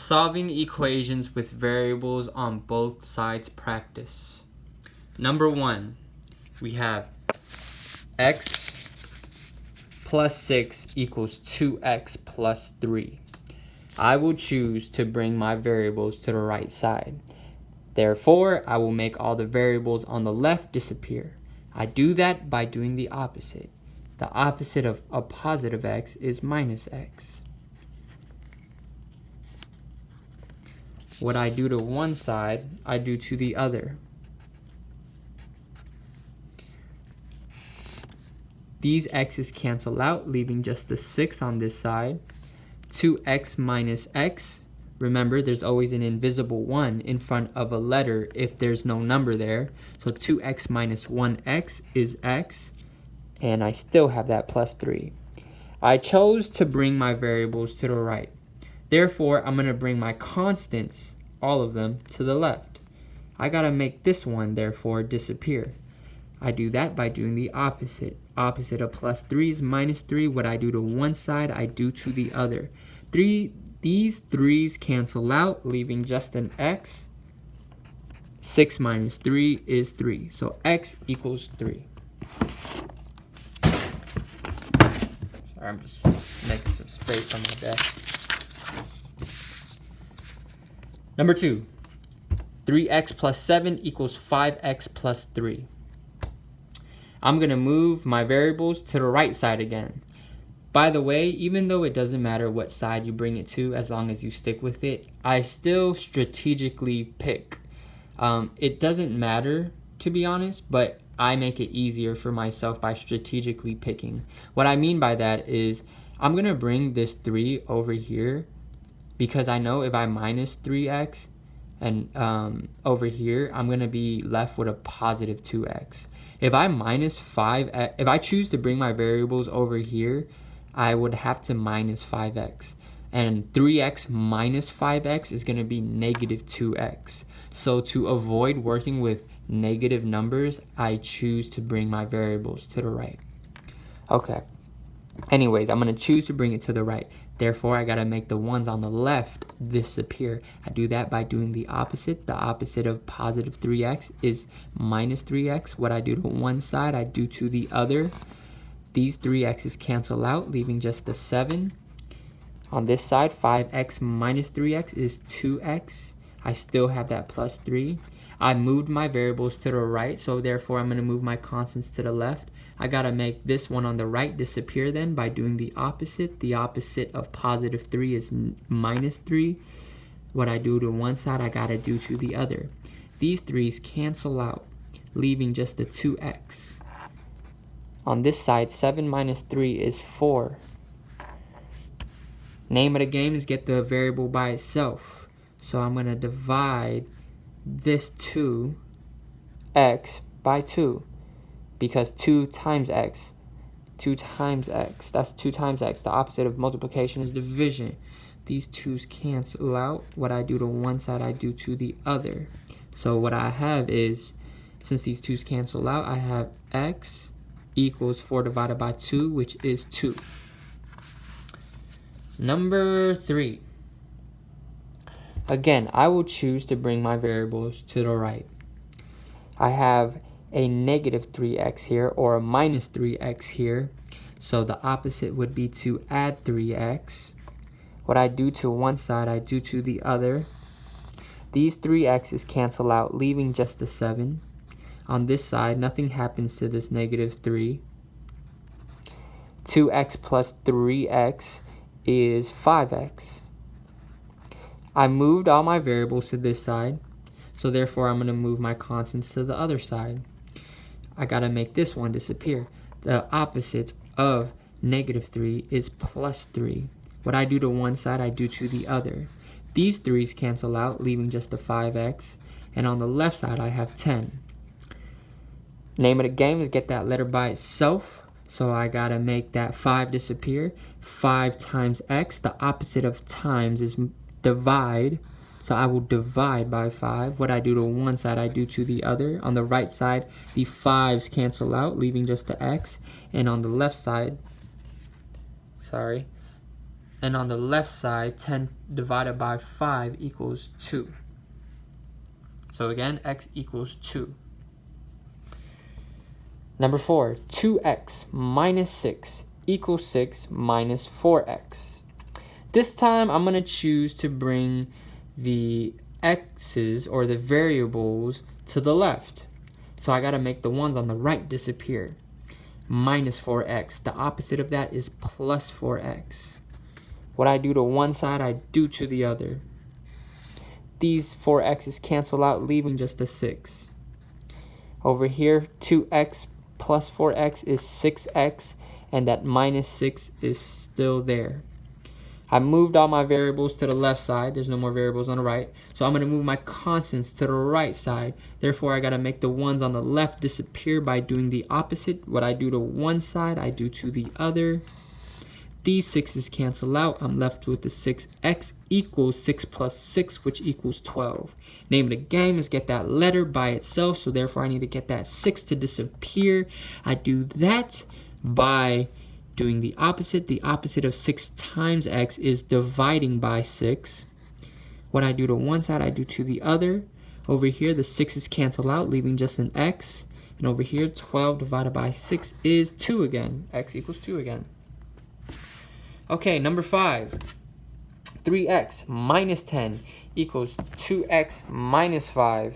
Solving equations with variables on both sides practice. Number 1, we have x plus 6 equals 2x plus 3. I will choose to bring my variables to the right side. Therefore, I will make all the variables on the left disappear. I do that by doing the opposite. The opposite of a positive x is minus x. What I do to one side, I do to the other. These x's cancel out, leaving just the 6 on this side. 2x minus x. Remember, there's always an invisible 1 in front of a letter if there's no number there. So 2x minus 1x is x. And I still have that plus 3. I chose to bring my variables to the right. Therefore, I'm going to bring my constants, all of them, to the left. I got to make this one, therefore, disappear. I do that by doing the opposite. Opposite of plus 3 is minus 3. What I do to one side, I do to the other. These 3's cancel out, leaving just an x. 6 minus 3 is 3. So x equals 3. Sorry, I'm just making some space on my desk. Number 2, 3x plus 7 equals 5x plus 3. I'm going to move my variables to the right side again. By the way, even though it doesn't matter what side you bring it to, as long as you stick with it, I still strategically pick. It doesn't matter, to be honest, but I make it easier for myself by strategically picking. What I mean by that is I'm going to bring this 3 over here because I know if I minus 3x and over here, I'm going to be left with a positive 2x. If I minus 5x, if I choose to bring my variables over here, I would have to minus 5x. And 3x minus 5x is going to be negative 2x. So to avoid working with negative numbers, I choose to bring my variables to the right. Okay. Anyways, I'm going to choose to bring it to the right. Therefore, I got to make the ones on the left disappear. I do that by doing the opposite. The opposite of positive 3x is minus 3x. What I do to one side, I do to the other. These 3x's cancel out, leaving just the 7. On this side, 5x minus 3x is 2x. I still have that plus 3. I moved my variables to the right, so therefore I'm going to move my constants to the left. I got to make this one on the right disappear then by doing the opposite. The opposite of positive 3 is minus 3. What I do to one side, I got to do to the other. These 3's cancel out, leaving just the 2x. On this side, 7 minus 3 is 4. Name of the game is get the variable by itself. So I'm going to divide this 2x by 2. Because 2 times x. 2 times x. That's 2 times x. The opposite of multiplication is division. These 2's cancel out. What I do to one side, I do to the other. So what I have is, since these 2's cancel out, I have x equals 4 divided by 2, which is 2. Number 3. Again, I will choose to bring my variables to the right. I have a negative 3x here or a minus 3x here. So the opposite would be to add 3x. What I do to one side, I do to the other. These 3x's cancel out, leaving just the 7. On this side, nothing happens to this negative 3. 2x plus 3x is 5x. I moved all my variables to this side, so therefore I'm going to move my constants to the other side. I got to make this one disappear. The opposite of negative 3 is plus 3. What I do to one side, I do to the other. These 3's cancel out, leaving just the 5x. And on the left side, I have 10. Name of the game is get that letter by itself. So I got to make that 5 disappear. 5 times x. The opposite of times is divide. So I will divide by 5. What I do to one side, I do to the other. On the right side, the 5's cancel out, leaving just the x. And on the left side, And on the left side, 10 divided by 5 equals 2. So again, x equals 2. Number 4, 2x minus 6 equals 6 minus 4x. This time I'm going to choose to bring the x's or the variables to the left. So I got to make the ones on the right disappear. Minus 4x. The opposite of that is plus 4x. What I do to one side, I do to the other. These 4x's cancel out, leaving just a 6. Over here, 2x plus 4x is 6x, and that minus 6 is still there. I moved all my variables to the left side. There's no more variables on the right. So I'm going to move my constants to the right side. Therefore, I got to make the ones on the left disappear by doing the opposite. What I do to one side, I do to the other. These 6's cancel out. I'm left with the 6x equals 6 plus 6, which equals 12. Name of the game is get that letter by itself. So therefore, I need to get that 6 to disappear. I do that by doing the opposite. The opposite of 6 times x is dividing by 6. What I do to one side, I do to the other. Over here, the 6's cancel out, leaving just an x. And over here, 12 divided by 6 is 2 again. X equals 2 again. Okay, number 5. 3x minus 10 equals 2x minus 5.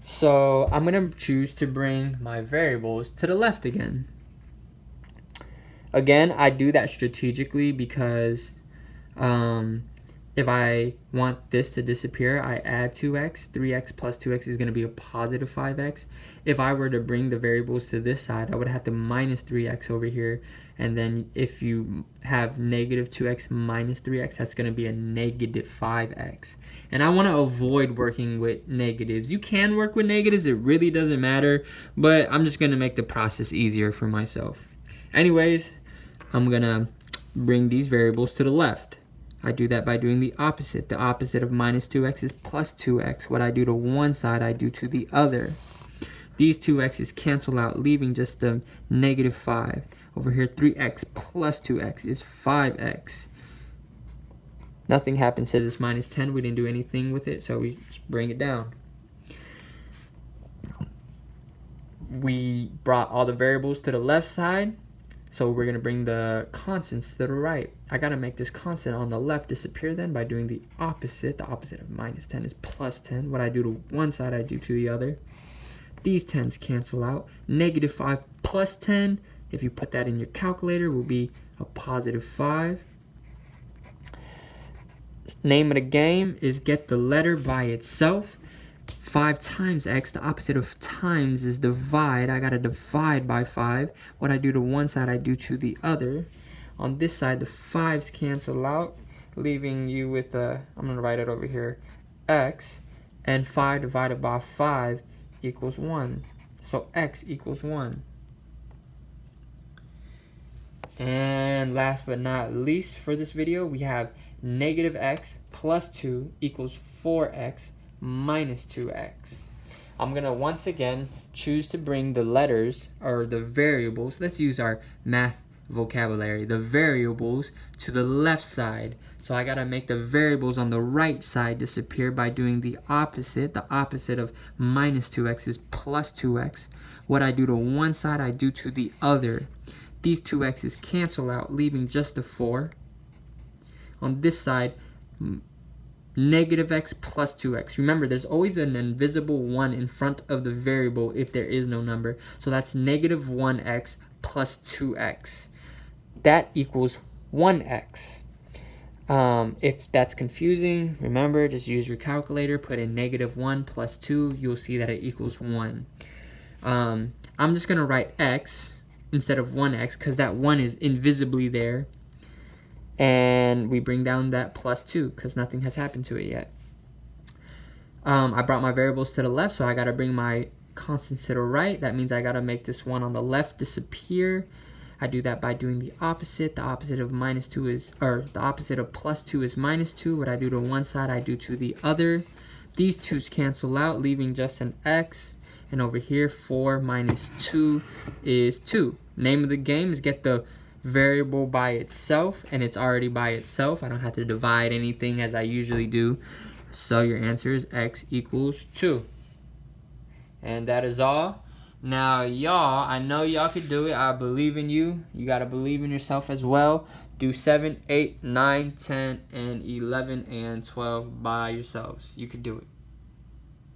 So I'm going to choose to bring my variables to the left again. Again, I do that strategically because if I want this to disappear, I add 2x. 3x plus 2x is going to be a positive 5x. If I were to bring the variables to this side, I would have to minus 3x over here. And then if you have negative 2x minus 3x, that's going to be a negative 5x. And I want to avoid working with negatives. You can work with negatives. It really doesn't matter. But I'm just going to make the process easier for myself. Anyways, I'm going to bring these variables to the left. I do that by doing the opposite. The opposite of minus 2x is plus 2x. What I do to one side, I do to the other. These 2x's cancel out, leaving just the negative 5. Over here, 3x plus 2x is 5x. Nothing happens to this minus 10. We didn't do anything with it, so we just bring it down. We brought all the variables to the left side. So we're going to bring the constants to the right. I got to make this constant on the left disappear then by doing the opposite. The opposite of minus 10 is plus 10. What I do to one side, I do to the other. These 10's cancel out. Negative 5 plus 10, if you put that in your calculator, will be a positive 5. Name of the game is get the letter by itself. 5 times x, the opposite of times is divide. I gotta divide by 5. What I do to one side, I do to the other. On this side, the 5's cancel out, leaving you with I'm gonna write it over here, x, and 5 divided by 5 equals 1. So x equals 1. And last but not least for this video, we have negative x plus 2 equals 4x minus 2x. I'm going to once again choose to bring the letters or the variables. Let's use our math vocabulary. The variables to the left side. So I got to make the variables on the right side disappear by doing the opposite. The opposite of minus 2x is plus 2x. What I do to one side, I do to the other. These 2x's cancel out, leaving just a 4. On this side, negative x plus 2x. Remember, there's always an invisible 1 in front of the variable if there is no number. So that's negative 1x plus 2x. That equals 1x. If that's confusing, remember, just use your calculator, put in negative 1 plus 2, you'll see that it equals 1. I'm just going to write x instead of 1x because that 1 is invisibly there. And we bring down that plus 2 because nothing has happened to it yet. I brought my variables to the left, so I got to bring my constants to the right. That means I got to make this one on the left disappear. I do that by doing the opposite. The opposite of minus 2 is, or the opposite of plus 2 is minus 2. What I do to one side, I do to the other. These 2's cancel out, leaving just an x. And over here, 4 minus 2 is 2. Name of the game is get the variable by itself, and it's already by itself. I don't have to divide anything as I usually do. So your answer is x equals 2. And that is all. Now, y'all, I know y'all could do it. I believe in you. You got to believe in yourself as well. Do 7, 8, 9, 10, and 11, and 12 by yourselves. You could do it.